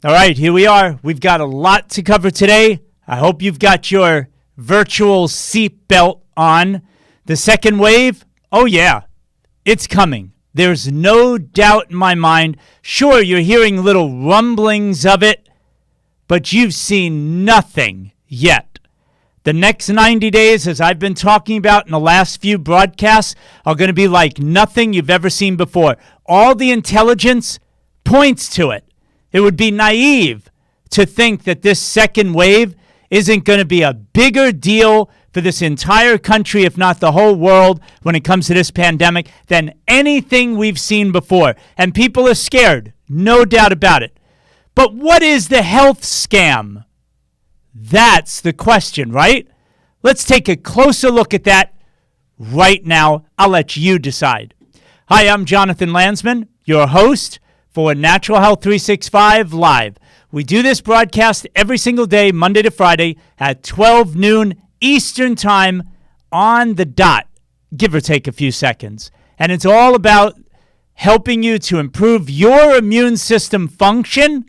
All right, here we are. We've got a lot to cover today. I hope you've got your virtual seatbelt on. The second wave, oh yeah, it's coming. There's no doubt in my mind. Sure, you're hearing little rumblings of it, but you've seen nothing yet. The next 90 days, as I've been talking about in the last few broadcasts, are going to be like nothing you've ever seen before. All the intelligence points to it. It would be naive to think that this second wave isn't going to be a bigger deal for this entire country, if not the whole world, when it comes to this pandemic than anything we've seen before. And people are scared, no doubt about it. But what is the health scam? That's the question, right? Let's take a closer look at that right now. I'll let you decide. Hi, I'm Jonathan Landsman, your host for Natural Health 365 Live. We do this broadcast every single day, Monday to Friday, at 12 noon Eastern Time on the dot, give or take a few seconds. And it's all about helping you to improve your immune system function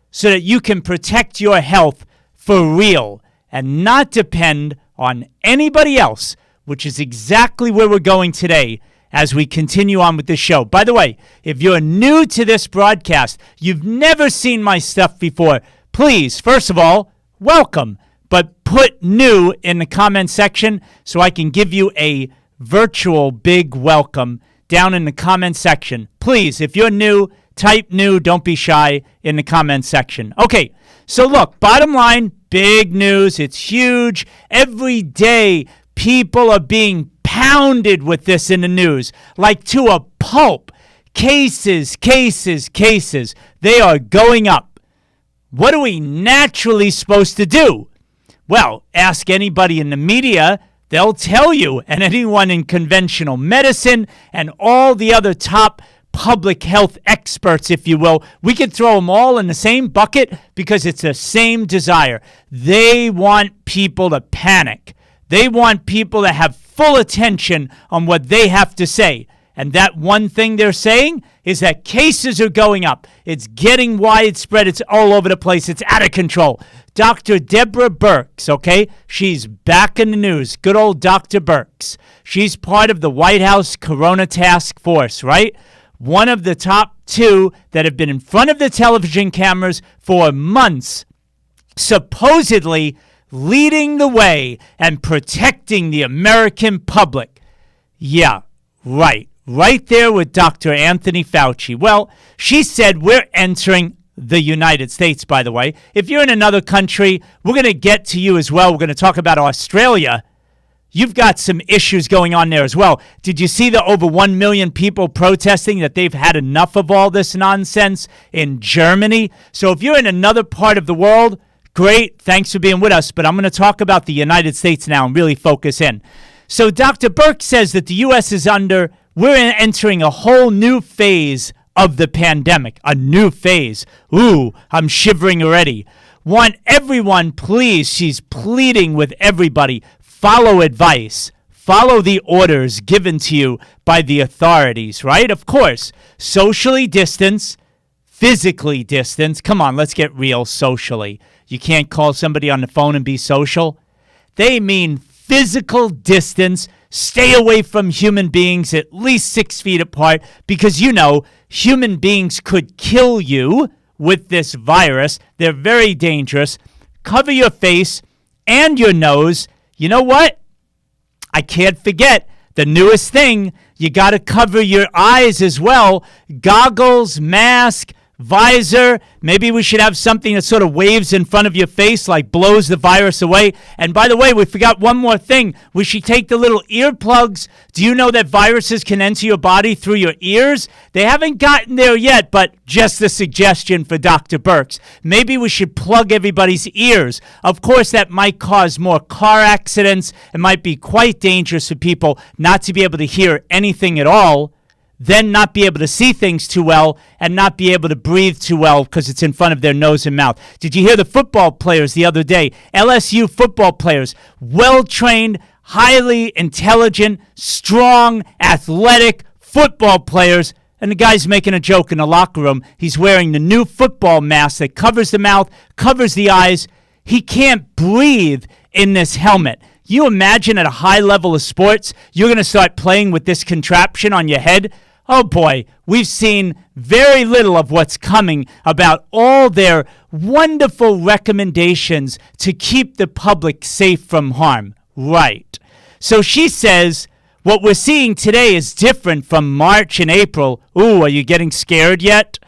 so that you can protect your health for real and not depend on anybody else, which is exactly where we're going today as we continue on with this show. By the way, if you're new to this broadcast, you've never seen my stuff before, please, first of all, welcome, but put new in the comment section so I can give you a virtual big welcome down in the comment section. Please, if you're new, type new, don't be shy in the comment section. Okay, so look, bottom line, big news, it's huge. Every day, people are being pounded with this in the news, like to a pulp. Cases. They are going up. What are we naturally supposed to do? Well, ask anybody in the media, they'll tell you, and anyone in conventional medicine and all the other top public health experts, if you will. We could throw them all in the same bucket because it's the same desire. They want people to panic. They want people to have full attention on what they have to say. And that one thing they're saying is that cases are going up. It's getting widespread. It's all over the place. It's out of control. Dr. Deborah Birx, okay? She's back in the news. Good old Dr. Birx. She's part of the White House Corona Task Force, right? One of the top two that have been in front of the television cameras for months, supposedly leading the way and protecting the American public. Yeah, right. Right there with Dr. Anthony Fauci. Well, she said we're entering the United States, by the way. If you're in another country, we're going to get to you as well. We're going to talk about Australia. You've got some issues going on there as well. Did you see the over 1 million people protesting that they've had enough of all this nonsense in Germany? So if you're in another part of the world, great, thanks for being with us, but I'm going to talk about the United States now and really focus in. So Dr. Birx says that the U.S. we're entering a whole new phase of the pandemic, a new phase. Ooh, I'm shivering already. Want everyone, please, she's pleading with everybody, follow advice, follow the orders given to you by the authorities, right? Of course, socially distance, physically distance. Come on, let's get real socially. You can't call somebody on the phone and be social. They mean physical distance. Stay away from human beings at least 6 feet apart because, you know, human beings could kill you with this virus. They're very dangerous. Cover your face and your nose. You know what? I can't forget the newest thing. You got to cover your eyes as well. Goggles, mask, visor. Maybe we should have something that sort of waves in front of your face, like blows the virus away. And by the way, we forgot one more thing. We should take the little earplugs. Do you know that viruses can enter your body through your ears? They haven't gotten there yet, but just a suggestion for Dr. Birx. Maybe we should plug everybody's ears. Of course, that might cause more car accidents. It might be quite dangerous for people not to be able to hear anything at all, then not be able to see things too well and not be able to breathe too well because it's in front of their nose and mouth. Did you hear the football players the other day? LSU football players, well-trained, highly intelligent, strong, athletic football players, And the guy's making a joke in the locker room. He's wearing the new football mask that covers the mouth, covers the eyes. He can't breathe in this helmet. You imagine at a high level of sports, you're going to start playing with this contraption on your head? Oh boy, we've seen very little of what's coming about all their wonderful recommendations to keep the public safe from harm. Right. So she says, what we're seeing today is different from March and April. Ooh, are you getting scared yet?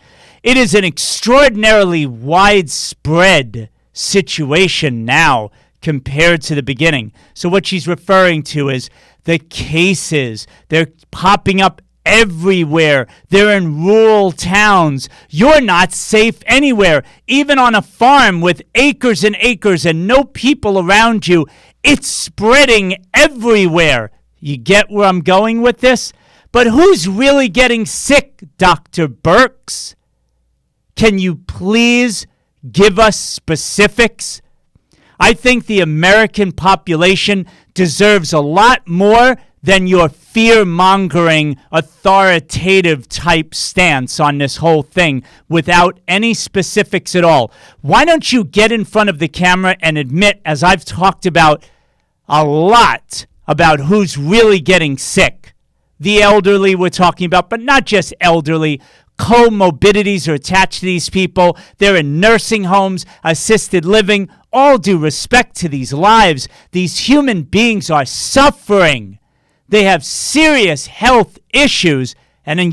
It is an extraordinarily widespread situation now compared to the beginning. So what she's referring to is the cases. They're popping up everywhere. They're in rural towns. You're not safe anywhere. Even on a farm with acres and acres and no people around you, it's spreading everywhere. You get where I'm going with this? But who's really getting sick, Dr. Birx? Can you please give us specifics? I think the American population deserves a lot more than your fear-mongering, authoritative type stance on this whole thing without any specifics at all. Why don't you get in front of the camera and admit, as I've talked about a lot, about who's really getting sick? The elderly we're talking about, but not just elderly. Comorbidities are attached to these people. They're in nursing homes, assisted living. All due respect to these lives, these human beings are suffering. They have serious health issues. And then,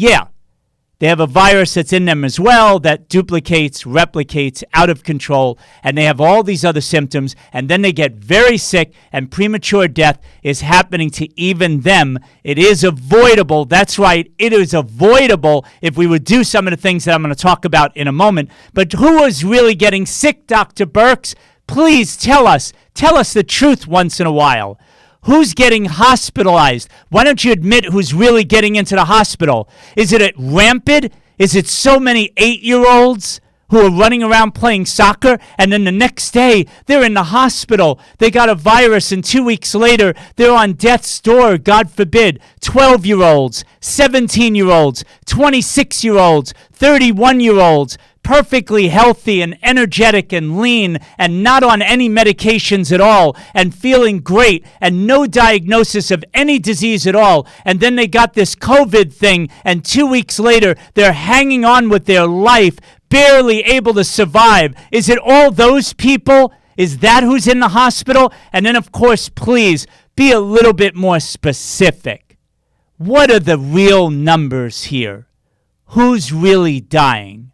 they have a virus that's in them as well that duplicates, replicates, out of control. And they have all these other symptoms. And then they get very sick, and premature death is happening to even them. It is avoidable. That's right. It is avoidable if we would do some of the things that I'm going to talk about in a moment. But who is really getting sick, Dr. Birx? Please tell us. Tell us the truth once in a while. Who's getting hospitalized? Why don't you admit who's really getting into the hospital? Is it rampant? Is it so many 8-year-olds who are running around playing soccer, and then the next day they're in the hospital? They got a virus, and 2 weeks later they're on death's door, God forbid. 12-year-olds, 17-year-olds, 26-year-olds, 31-year-olds, perfectly healthy and energetic and lean and not on any medications at all and feeling great and no diagnosis of any disease at all. And then they got this COVID thing, and 2 weeks later they're hanging on with their life, barely able to survive. Is it all those people? Is that who's in the hospital? And then, of course, please be a little bit more specific. What are the real numbers here? Who's really dying?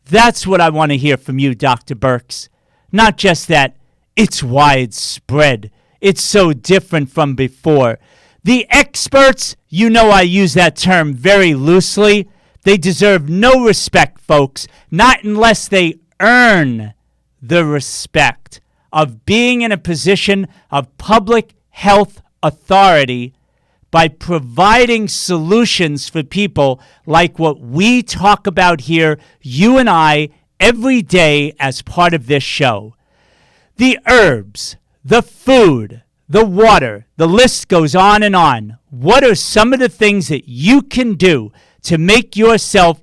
That's what I want to hear from you, Dr. Birx. Not just that it's widespread. It's so different from before. The experts, you know I use that term very loosely. They deserve no respect, folks, not unless they earn the respect of being in a position of public health authority by providing solutions for people like what we talk about here, you and I, every day as part of this show. The herbs, the food, the water, the list goes on and on. What are some of the things that you can do to make yourself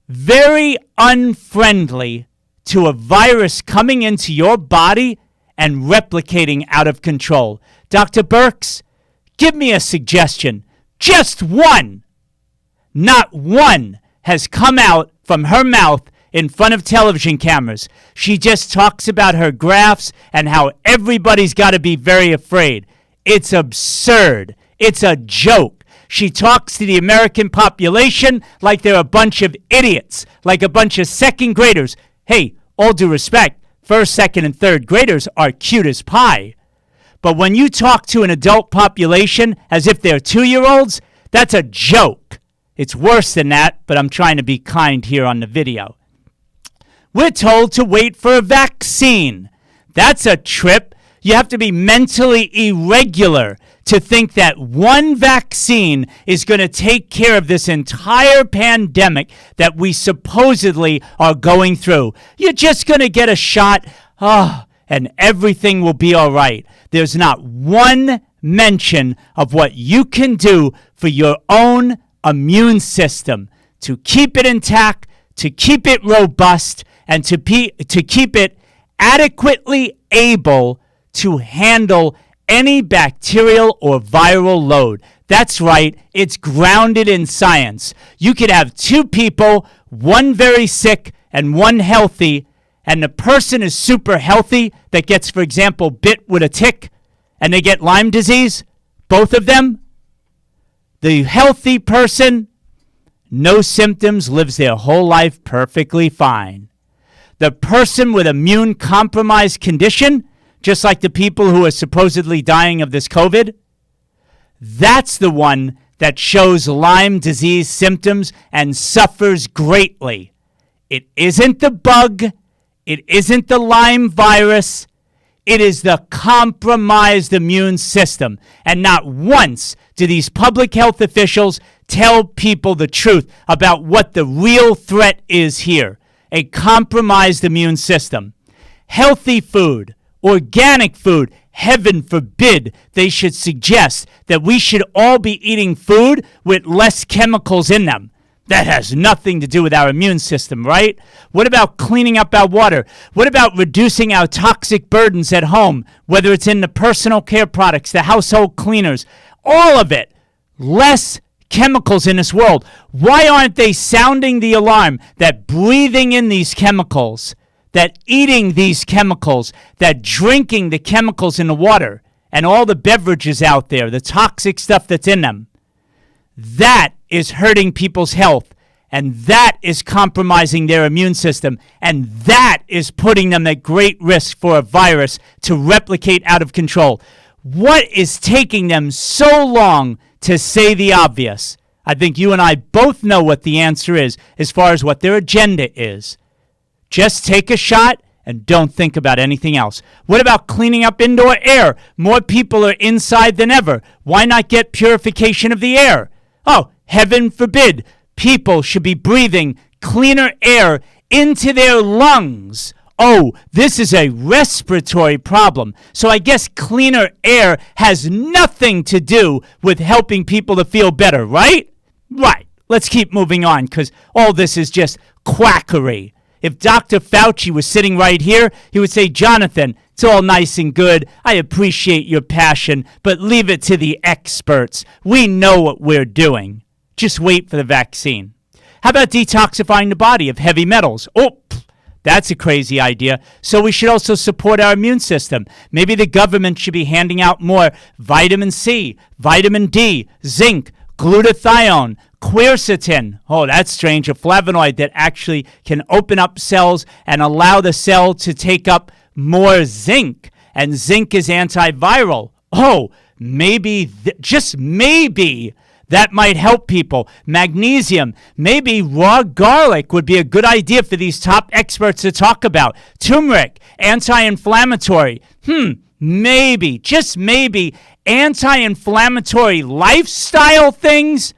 very unfriendly to a virus coming into your body and replicating out of control? Dr. Birx, give me a suggestion. Just one. Not one has come out from her mouth in front of television cameras. She just talks about her graphs and how everybody's got to be very afraid. It's absurd. It's a joke. She talks to the American population like they're a bunch of idiots, like a bunch of second graders. Hey, all due respect, first, second, and third graders are cute as pie. But when you talk to an adult population as if they're 2-year-olds, that's a joke. It's worse than that, but I'm trying to be kind here on the video. We're told to wait for a vaccine. That's a trip. You have to be mentally irregular to think that one vaccine is going to take care of this entire pandemic that we supposedly are going through. You're just going to get a shot, and everything will be all right. There's not one mention of what you can do for your own immune system, to keep it intact, to keep it robust, and to keep it adequately able to handle any bacterial or viral load. That's right, it's grounded in science. You could have two people, one very sick and one healthy, and the person is super healthy that gets, for example, bit with a tick, and they get Lyme disease, both of them. The healthy person, no symptoms, lives their whole life perfectly fine. The person with immune compromised condition, just like the people who are supposedly dying of this COVID, that's the one that shows Lyme disease symptoms and suffers greatly. It isn't the bug. It isn't the Lyme virus. It is the compromised immune system. And not once do these public health officials tell people the truth about what the real threat is here. A compromised immune system. Healthy food, organic food, heaven forbid they should suggest that we should all be eating food with less chemicals in them. That has nothing to do with our immune system, right? What about cleaning up our water? What about reducing our toxic burdens at home, whether it's in the personal care products, the household cleaners, all of it? Less chemicals in this world. Why aren't they sounding the alarm that breathing in these chemicals, that eating these chemicals, that drinking the chemicals in the water and all the beverages out there, the toxic stuff that's in them, that is hurting people's health, and that is compromising their immune system, and that is putting them at great risk for a virus to replicate out of control. What is taking them so long to say the obvious? I think you and I both know what the answer is as far as what their agenda is. Just take a shot and don't think about anything else. What about cleaning up indoor air? More people are inside than ever. Why not get purification of the air? Oh, heaven forbid. People should be breathing cleaner air into their lungs. Oh, this is a respiratory problem. So I guess cleaner air has nothing to do with helping people to feel better, right? Right. Let's keep moving on because all this is just quackery. If Dr. Fauci was sitting right here, he would say, Jonathan, it's all nice and good. I appreciate your passion, but leave it to the experts. We know what we're doing. Just wait for the vaccine. How about detoxifying the body of heavy metals? Oh, that's a crazy idea. So we should also support our immune system. Maybe the government should be handing out more vitamin C, vitamin D, zinc, glutathione, quercetin. Oh, that's strange. A flavonoid that actually can open up cells and allow the cell to take up more zinc. And zinc is antiviral. Oh, maybe, just maybe, that might help people. Magnesium. Maybe raw garlic would be a good idea for these top experts to talk about. Turmeric. Anti-inflammatory. Maybe, just maybe, anti-inflammatory lifestyle things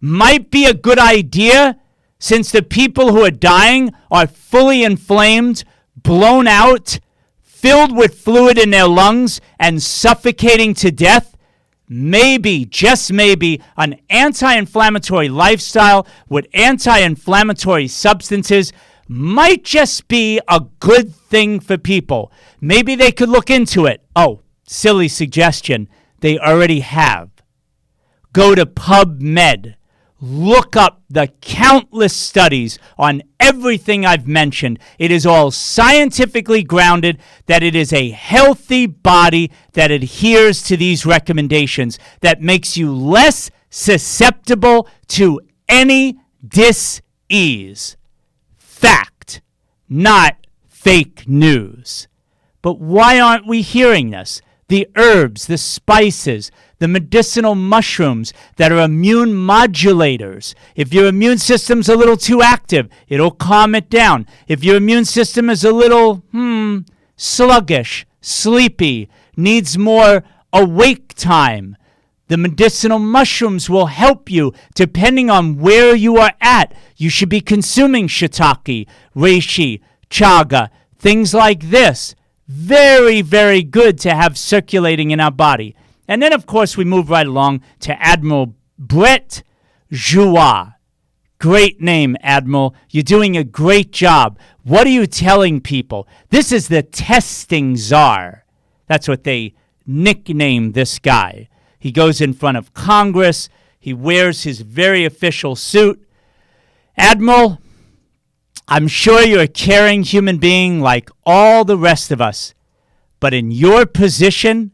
might be a good idea since the people who are dying are fully inflamed, blown out, filled with fluid in their lungs, and suffocating to death. Maybe, just maybe, an anti-inflammatory lifestyle with anti-inflammatory substances might just be a good thing for people. Maybe they could look into it. Oh, silly suggestion. They already have. Go to PubMed. Look up the countless studies on everything I've mentioned. It is all scientifically grounded that it is a healthy body that adheres to these recommendations, that makes you less susceptible to any dis-ease. Fact, not fake news. But why aren't we hearing this? The herbs, the spices, the medicinal mushrooms that are immune modulators. If your immune system's a little too active, it'll calm it down. If your immune system is a little, sluggish, sleepy, needs more awake time, the medicinal mushrooms will help you depending on where you are at. You should be consuming shiitake, reishi, chaga, things like this. Very, very good to have circulating in our body. And then, of course, we move right along to Admiral Brett Joie. Great name, Admiral. You're doing a great job. What are you telling people? This is the testing czar. That's what they nicknamed this guy. He goes in front of Congress. He wears his very official suit. Admiral, I'm sure you're a caring human being like all the rest of us. But in your position,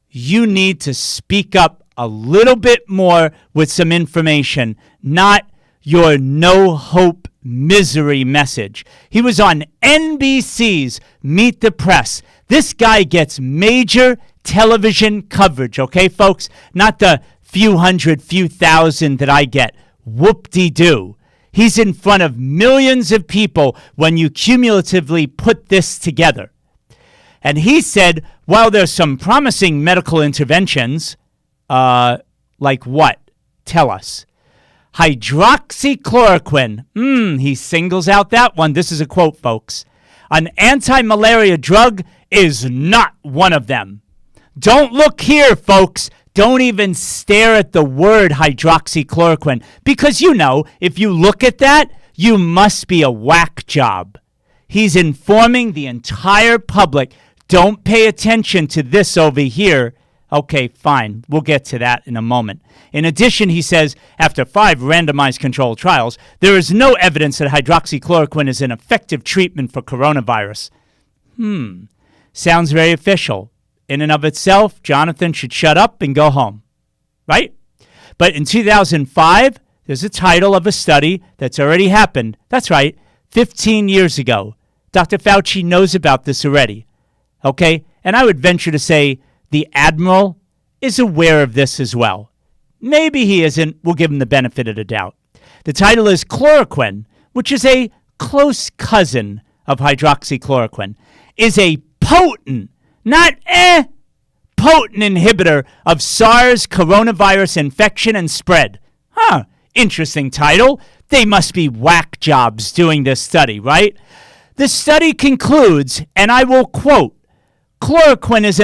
you need to speak up a little bit more with some information, not your no-hope misery message. He was on NBC's Meet the Press. This guy gets major television coverage, okay, folks? Not the few hundred, few thousand that I get. Whoop-de-doo. He's in front of millions of people when you cumulatively put this together. And he said, while there's some promising medical interventions, like what? Tell us. Hydroxychloroquine. He singles out that one. This is a quote, folks. An anti-malaria drug is not one of them. Don't look here, folks. Don't even stare at the word hydroxychloroquine. Because if you look at that, you must be a whack job. He's informing the entire public. Don't pay attention to this over here. Okay, fine. We'll get to that in a moment. In addition, he says, after 5 randomized controlled trials, there is no evidence that hydroxychloroquine is an effective treatment for coronavirus. Sounds very official. In and of itself, Jonathan should shut up and go home. Right? But in 2005, there's a title of a study that's already happened. That's right, 15 years ago. Dr. Fauci knows about this already. Okay? And I would venture to say the Admiral is aware of this as well. Maybe he isn't. We'll give him the benefit of the doubt. The title is Chloroquine, which is a close cousin of hydroxychloroquine, is a potent, not potent inhibitor of SARS coronavirus infection and spread. Interesting title. They must be whack jobs doing this study, right? The study concludes, and I will quote, Chloroquine is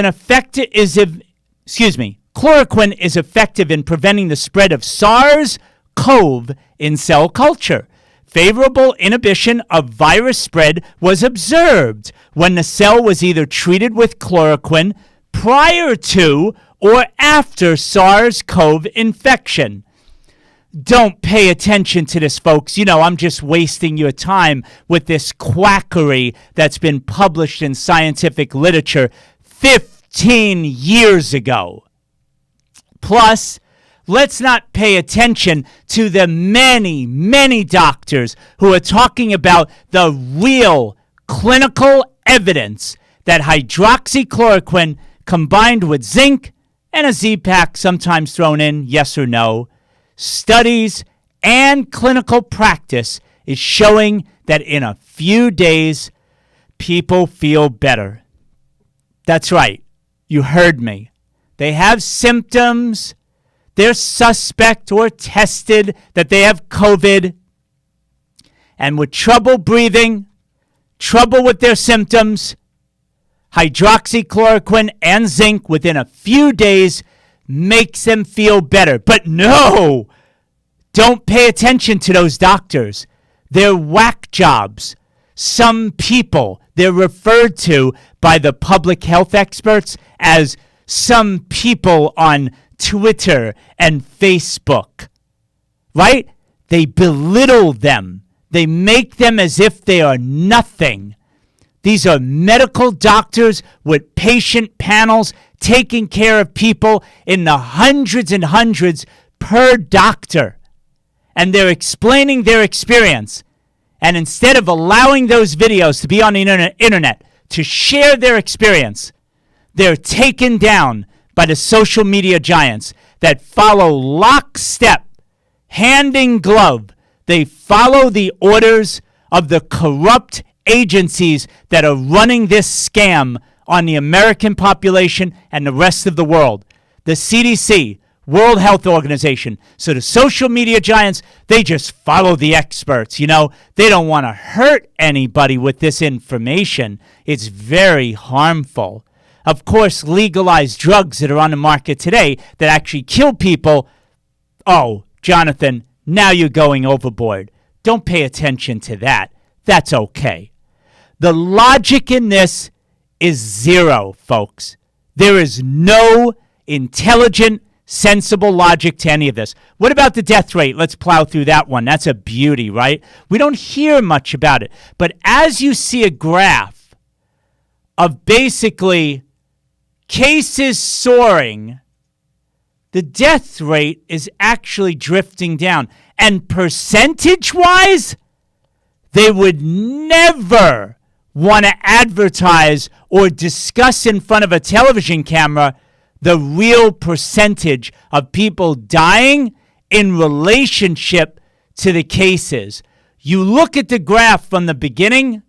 effective in preventing the spread of SARS-CoV in cell culture. Favorable inhibition of virus spread was observed when the cell was either treated with chloroquine prior to or after SARS-CoV infection. Don't pay attention to this, folks. I'm just wasting your time with this quackery that's been published in scientific literature 15 years ago. Plus, let's not pay attention to the many, many doctors who are talking about the real clinical evidence that hydroxychloroquine combined with zinc and a Z-Pak sometimes thrown in, yes or no, studies and clinical practice is showing that in a few days, people feel better. That's right. You heard me. They have symptoms. They're suspect or tested that they have COVID. And with trouble breathing, trouble with their symptoms, hydroxychloroquine and zinc within a few days makes them feel better. But no, don't pay attention to those doctors. They're whack jobs. Some people, they're referred to by the public health experts as some people on Twitter and Facebook, right? They belittle them. They make them as if they are nothing. These are medical doctors with patient panels taking care of people in the hundreds and hundreds per doctor. And they're explaining their experience. And instead of allowing those videos to be on the internet to share their experience, they're taken down by the social media giants that follow lockstep, hand in glove. They follow the orders of the corrupt agencies that are running this scam on the American population and the rest of the world. The CDC, World Health Organization. So the social media giants, they just follow the experts. They don't want to hurt anybody with this information. It's very harmful. Of course, legalized drugs that are on the market today that actually kill people, Jonathan, now you're going overboard. Don't pay attention to that. That's okay. The logic in this is zero, folks. There is no intelligent, sensible logic to any of this. What about the death rate? Let's plow through that one. That's a beauty, right? We don't hear much about it. But as you see a graph of basically cases soaring, the death rate is actually drifting down. And percentage-wise, they would never want to advertise or discuss in front of a television camera the real percentage of people dying in relationship to the cases. You look at the graph from the beginning,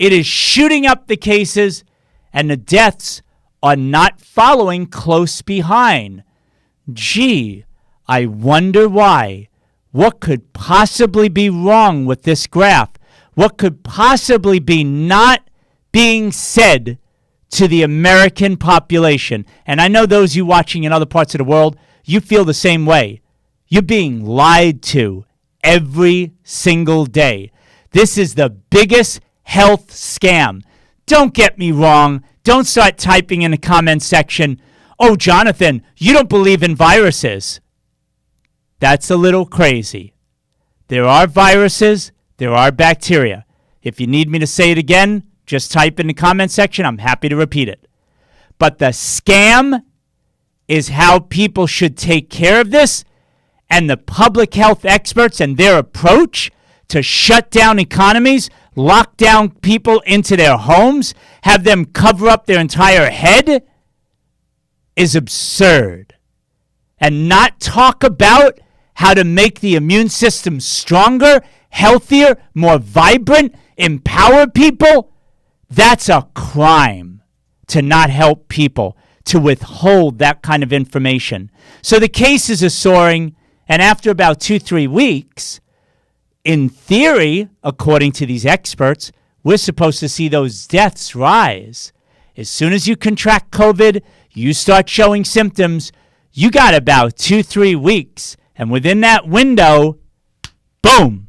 it is shooting up the cases, and the deaths are not following close behind. Gee, I wonder why. What could possibly be wrong with this graph? What could possibly be not being said to the American population? And I know those of you watching in other parts of the world, you feel the same way. You're being lied to every single day. This is the biggest health scam. Don't get me wrong. Don't start typing in the comment section, "Oh, Jonathan, you don't believe in viruses." That's a little crazy. There are viruses. There are bacteria. If you need me to say it again, just type in the comment section. I'm happy to repeat it. But the scam is how people should take care of this, and the public health experts and their approach to shut down economies, lock down people into their homes, have them cover up their entire head is absurd. And not talk about how to make the immune system stronger, healthier, more vibrant, empower people, that's a crime to not help people, to withhold that kind of information. So the cases are soaring, and after about 2-3 weeks, in theory, according to these experts, we're supposed to see those deaths rise. As soon as you contract COVID, you start showing symptoms, you got about 2-3 weeks. And within that window, boom,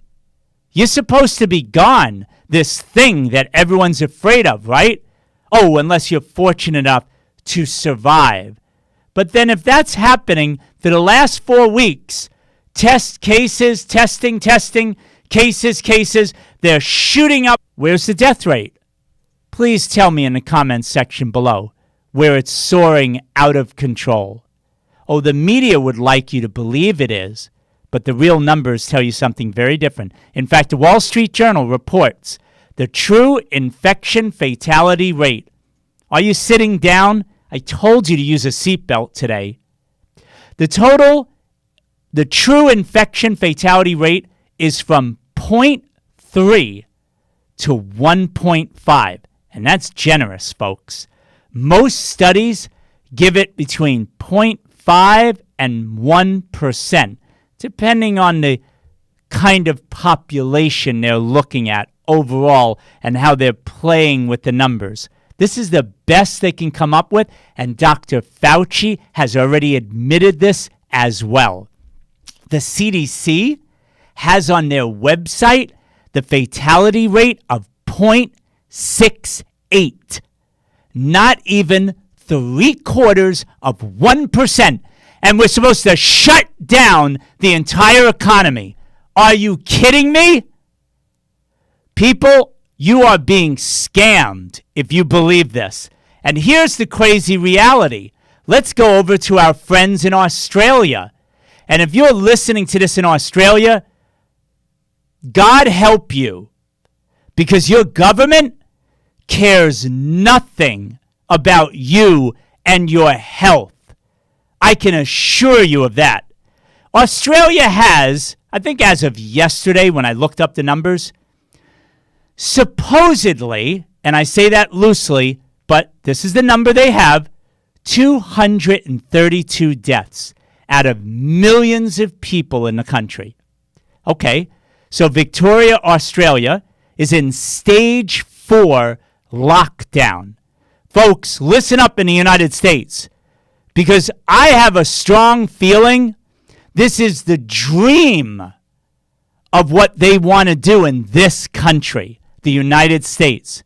you're supposed to be gone. This thing that everyone's afraid of, right? Oh, unless you're fortunate enough to survive. But then if that's happening for the last 4 weeks, cases, testing, cases, they're shooting up. Where's the death rate? Please tell me in the comments section below where it's soaring out of control. Oh, the media would like you to believe it is, but the real numbers tell you something very different. In fact, the Wall Street Journal reports the true infection fatality rate. Are you sitting down? I told you to use a seatbelt today. The true infection fatality rate is from 0.3 to 1.5, and that's generous, folks. Most studies give it between 0.5 and 1%, depending on the kind of population they're looking at overall and how they're playing with the numbers. This is the best they can come up with, and Dr. Fauci has already admitted this as well. The CDC has on their website the fatality rate of 0.68, not even 0.75%, and we're supposed to shut down the entire economy. Are you kidding me? People, you are being scammed if you believe this. And here's the crazy reality. Let's go over to our friends in Australia. And if you're listening to this in Australia, God help you, because your government cares nothing about you and your health. I can assure you of that. Australia has, I think as of yesterday when I looked up the numbers, supposedly, and I say that loosely, but this is the number they have, 232 deaths out of millions of people in the country. Okay, so Victoria, Australia is in stage 4 lockdown. Folks, listen up in the United States, because I have a strong feeling This is the dream of what they want to do in this country, the United States.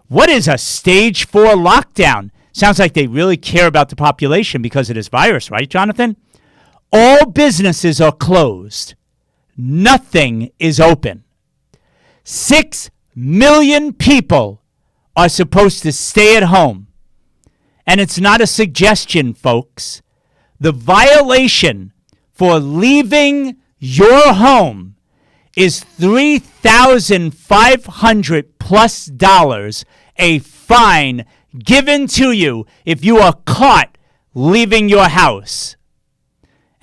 What is a stage 4 lockdown? Sounds like they really care about the population because of this virus, right, Jonathan? All businesses are closed. Nothing is open. 6 million people are supposed to stay at home. And it's not a suggestion, folks. The violation for leaving your home is $3,500 plus a fine given to you if you are caught leaving your house.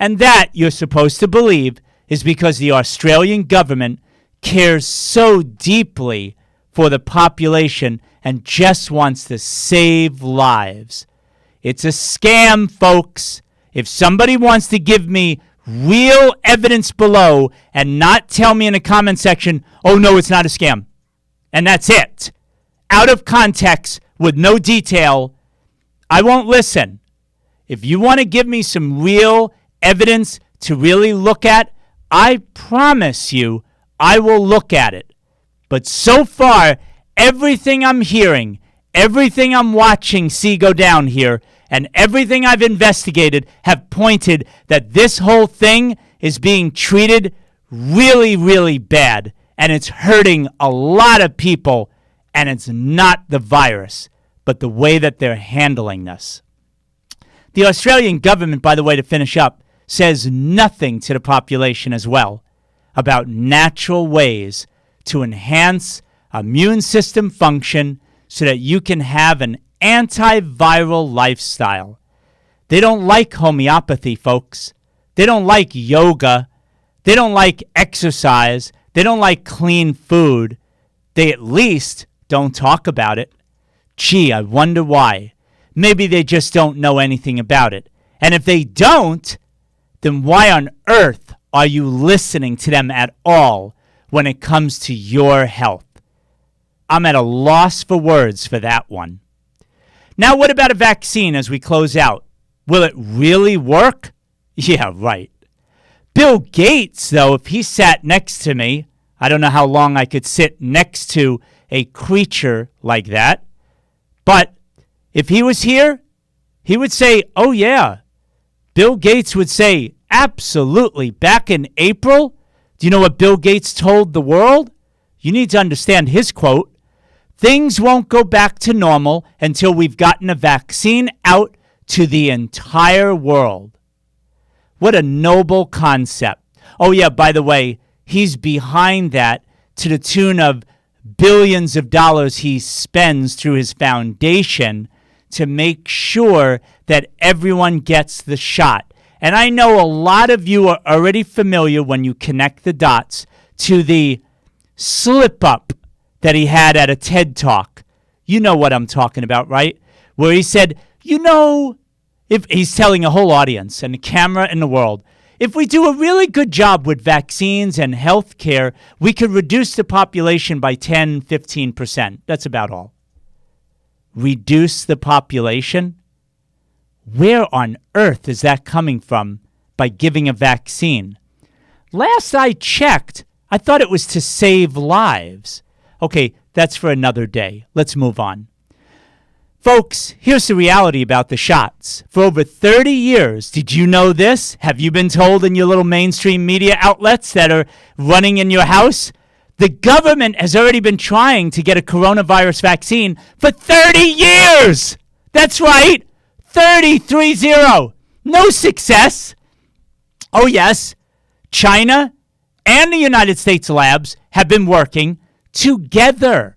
And that, you're supposed to believe, is because the Australian government cares so deeply for the population and just wants to save lives. It's a scam, folks. If somebody wants to give me real evidence below and not tell me in the comment section, oh no, it's not a scam, and that's it, out of context with no detail, I won't listen. If you want to give me some real evidence to really look at, I promise you I will look at it. But so far, everything I'm hearing, everything I'm watching see go down here, and everything I've investigated have pointed that this whole thing is being treated really, really bad, and it's hurting a lot of people, and it's not the virus, but the way that they're handling this. The Australian government, by the way, to finish up, says nothing to the population as well about natural ways to enhance immune system function so that you can have an antiviral lifestyle. They don't like homeopathy, folks. They don't like yoga. They don't like exercise. They don't like clean food. They at least don't talk about it. Gee, I wonder why. Maybe they just don't know anything about it. And if they don't, then why on earth are you listening to them at all when it comes to your health? I'm at a loss for words for that one. Now, what about a vaccine as we close out? Will it really work? Yeah, right. Bill Gates, though, if he sat next to me, I don't know how long I could sit next to a creature like that, but if he was here, he would say, oh yeah. Bill Gates would say, absolutely. Back in April, do you know what Bill Gates told the world? You need to understand his quote. Things won't go back to normal until we've gotten a vaccine out to the entire world. What a noble concept. Oh, yeah, by the way, he's behind that to the tune of billions of dollars he spends through his foundation to make sure that everyone gets the shot. And I know a lot of you are already familiar when you connect the dots to the slip-up that he had at a TED Talk. You know what I'm talking about, right? Where he said, you know, if he's telling a whole audience and the camera in the world, if we do a really good job with vaccines and health care, we could reduce the population by 10, 15%. That's about all. Reduce the population? Where on earth is that coming from by giving a vaccine? Last I checked, I thought it was to save lives. Okay, that's for another day. Let's move on. Folks, here's the reality about the shots. For over 30 years, did you know this? Have you been told in your little mainstream media outlets that are running in your house? The government has already been trying to get a coronavirus vaccine for 30 years. That's right. 30. No success. Oh, yes. China and the United States labs have been working together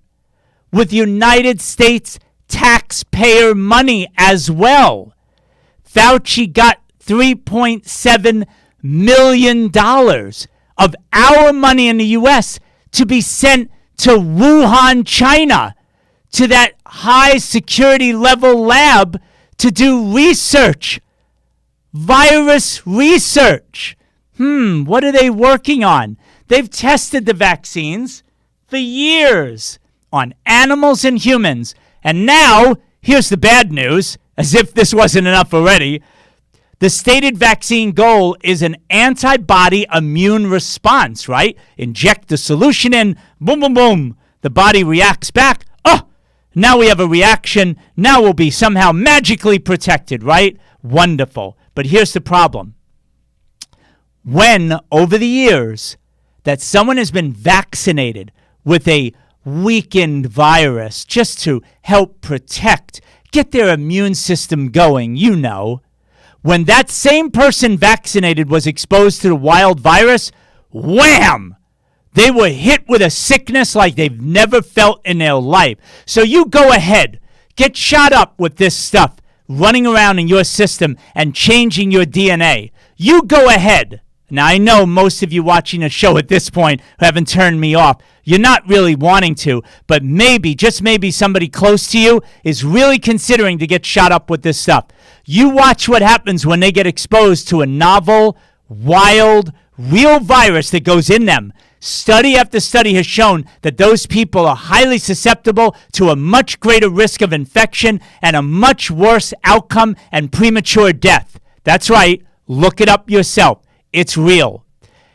with United States taxpayer money as well. Fauci got $3.7 million of our money in the U.S. to be sent to Wuhan, China, to that high security level lab to do research, virus research. What are they working on? They've tested the vaccines for years on animals and humans. And now, here's the bad news, as if this wasn't enough already. The stated vaccine goal is an antibody immune response, right? Inject the solution in, boom, boom, boom. The body reacts back. Oh, now we have a reaction. Now we'll be somehow magically protected, right? Wonderful. But here's the problem. When, over the years, that someone has been vaccinated with a weakened virus just to help protect, get their immune system going, you know, when that same person vaccinated was exposed to the wild virus, wham! They were hit with a sickness like they've never felt in their life. So you go ahead, get shot up with this stuff running around in your system and changing your DNA. You go ahead. Now, I know most of you watching the show at this point who haven't turned me off. You're not really wanting to, but maybe, just maybe, somebody close to you is really considering to get shot up with this stuff. You watch what happens when they get exposed to a novel, wild, real virus that goes in them. Study after study has shown that those people are highly susceptible to a much greater risk of infection and a much worse outcome and premature death. That's right. Look it up yourself. It's real.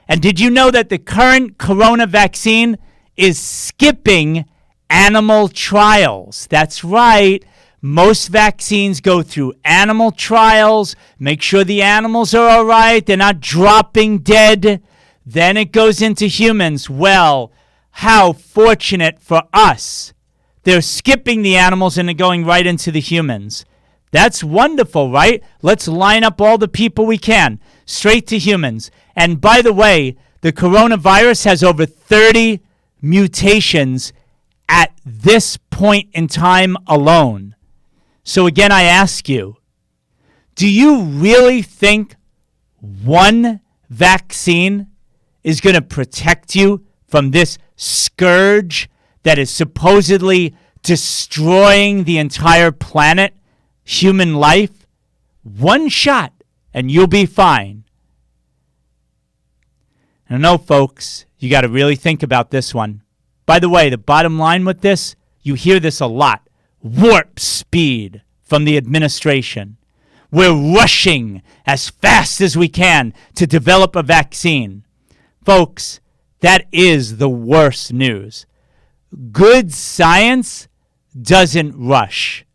And did you know that the current corona vaccine is skipping animal trials? That's right. Most vaccines go through animal trials, make sure the animals are all right, they're not dropping dead. Then it goes into humans. Well, how fortunate for us. They're skipping the animals and they're going right into the humans. That's wonderful, right? Let's line up all the people we can, straight to humans. And by the way, the coronavirus has over 30 mutations at this point in time alone. So again, I ask you, do you really think one vaccine is going to protect you from this scourge that is supposedly destroying the entire planet, human life? One shot and you'll be fine. I know, folks, you got to really think about this one. By the way, the bottom line with this, you hear this a lot. Warp speed from the administration. We're rushing as fast as we can to develop a vaccine. Folks, that is the worst news. Good science doesn't rush.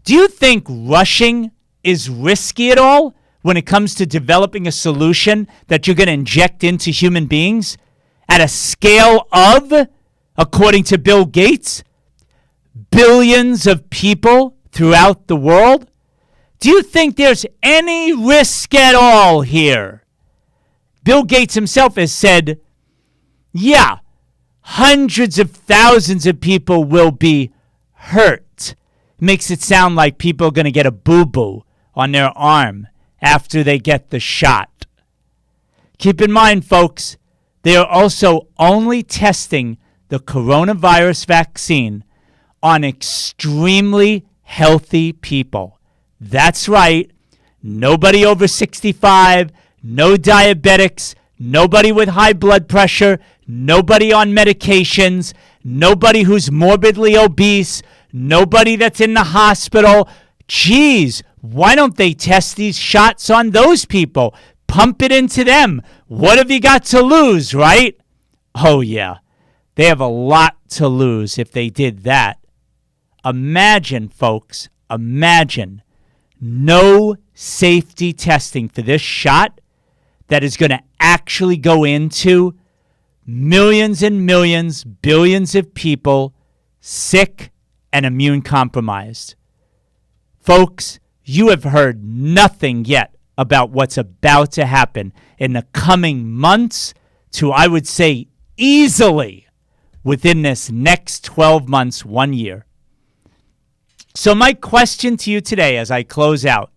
Do you think rushing is risky at all when it comes to developing a solution that you're going to inject into human beings at a scale of, according to Bill Gates, billions of people throughout the world? Do you think there's any risk at all here? Bill Gates himself has said, yeah, hundreds of thousands of people will be hurt. Makes it sound like people are going to get a boo-boo on their arm after they get the shot. Keep in mind, folks, they are also only testing the coronavirus vaccine on extremely healthy people. That's right. Nobody over 65, no diabetics, nobody with high blood pressure, nobody on medications, nobody who's morbidly obese, nobody that's in the hospital. Geez, why don't they test these shots on those people? Pump it into them. What have you got to lose, right? Oh, yeah. They have a lot to lose if they did that. Imagine, folks, imagine no safety testing for this shot that is going to actually go into millions and millions, billions of people sick and immune compromised. Folks, you have heard nothing yet about what's about to happen in the coming months to, I would say, easily within this next 12 months, 1 year. So my question to you today as I close out,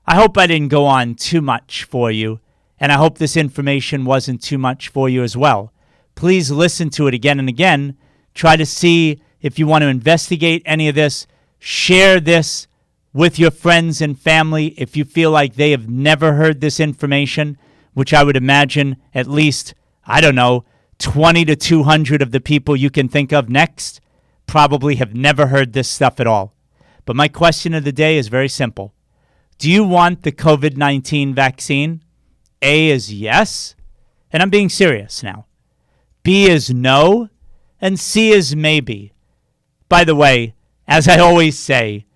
I hope I didn't go on too much for you, and I hope this information wasn't too much for you as well. Please listen to it again and again. Try to see if you want to investigate any of this. Share this with your friends and family if you feel like they have never heard this information, which I would imagine at least, 20 to 200 of the people you can think of next probably have never heard this stuff at all. But my question of the day is very simple. Do you want the COVID-19 vaccine? A is yes, and I'm being serious now. B is no, and C is maybe. By the way, as I always say,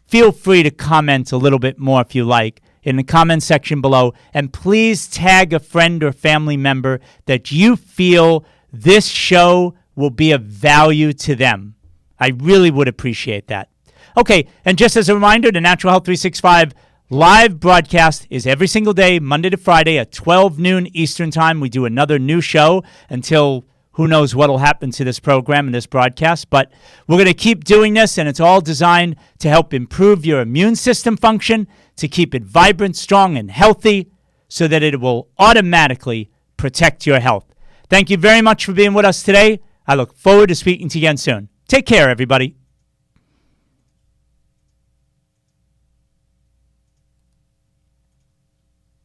feel free to comment a little bit more if you like in the comment section below, and please tag a friend or family member that you feel this show will be of value to them. I really would appreciate that. Okay, and just as a reminder, the Natural Health 365 live broadcast is every single day, Monday to Friday at 12 noon Eastern Time. We do another new show until who knows what will happen to this program and this broadcast. But we're going to keep doing this, and it's all designed to help improve your immune system function, to keep it vibrant, strong, and healthy so that it will automatically protect your health. Thank you very much for being with us today. I look forward to speaking to you again soon. Take care, everybody.